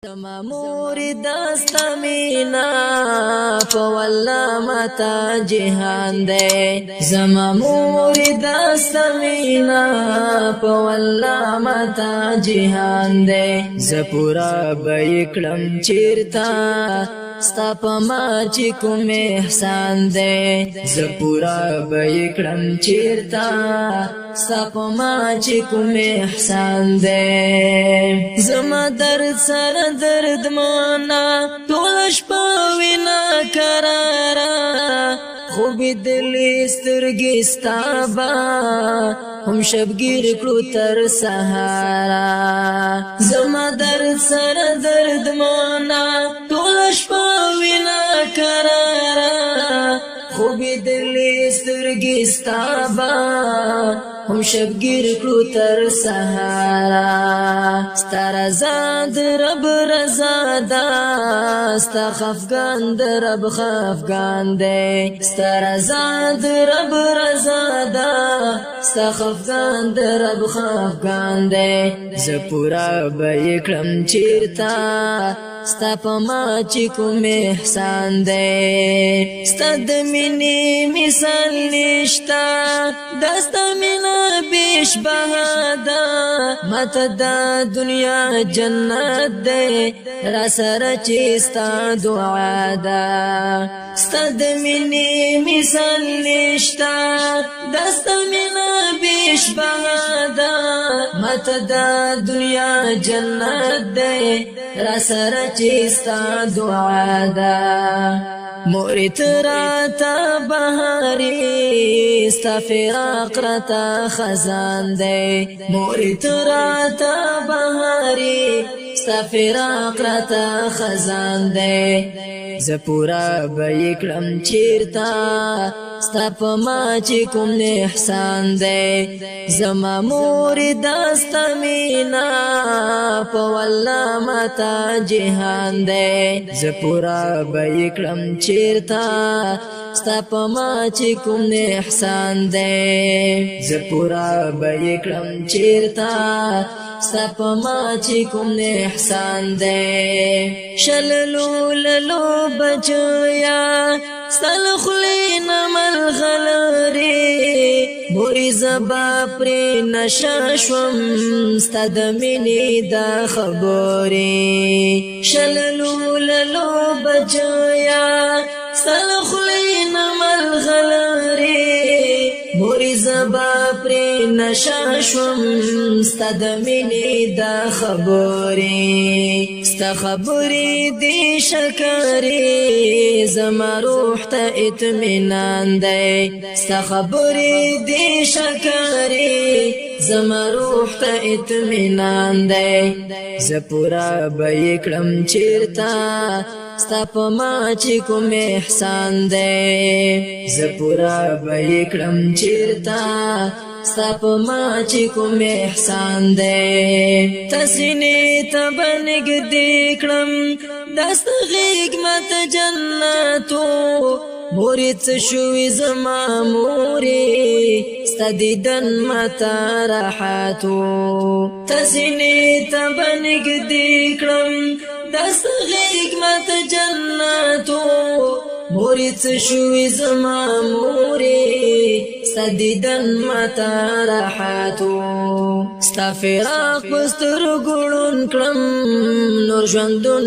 زما مور داستا مینا په والله ماتا جهان دے زما مور داستا مینا په والله ماتا جهان دے زپورا بیکلم چیرتا ستا په ما چې کوم احسان دے زپورا بیکلم چیرتا ستا په ما چې کوم احسان دے زما درد سره درد مانا ټول شپه وینا کرارا خوب دل سترګې ستا با هم شبګیر کړو تر سهارا زما درد سره درد مانا ټول شپه وینا کرارا خوب دل سترګې ستا با هم شبگیر کلو تر سهارا ستا رضا در رب رضا دا ستا خفگان در رب خفگان دے ستا رضا در رب رضا دا ستا خفگان در رب خفگان دے زپورا بیکلم چیرتا ستا پا ما چی کوم احسان دے ستا دمینی مثال نشتا دستا مینا بیش بہادا مت دا دنیا جنت دے را سر چیستا دعا دا ستا دمینی مثال نشتا دستا مینا بیش بہادا مت دا دنیا جنت دے را سر چیستا دعا دا موری تراتا بہاری ستا فراق راتا خزان دے موری تراتا بہاری ستا فراق راتا خزان دے زپورا بیکلم چیرتا ستا پا ما چی کوم احسان دے زما مور داستا مینا پا والله ماتا جهان دے زپورا بیکلم چیرتا ستا پا ما چی کوم احسان دے زپورا بیکلم چیرتا ستا پا ما چی کوم احسان دے شللو للو بچویا ستل خلین ملغلری بوری زبا پری نشاشوم ستا دمینی دا خبری شللو للو بچویا ستل خلین ملغلری بوری زبا پری نشاشوم ستا دمینی دا خبری ستا خبری دی شکری زما روح تا اطمینان دے ستا خبری دی شکری زما روح تا اطمینان دے زپورا بیکلم چیرتا ستا پا ما چی کوم احسان دے زپورا بیکلم چیرتا ستا پا ما چی کوم احسان دے تسینی تبنگ دیکلم دست غیگمت جنتو موری تشوی زما موری ستا دیدن متا راحتو تسینی تبنگ دیکلم دست غیگمت جنتو موری تشوی زما موری ستا دیدن متا راحتو ستا فراق بستر گلون کلم نور ژوندون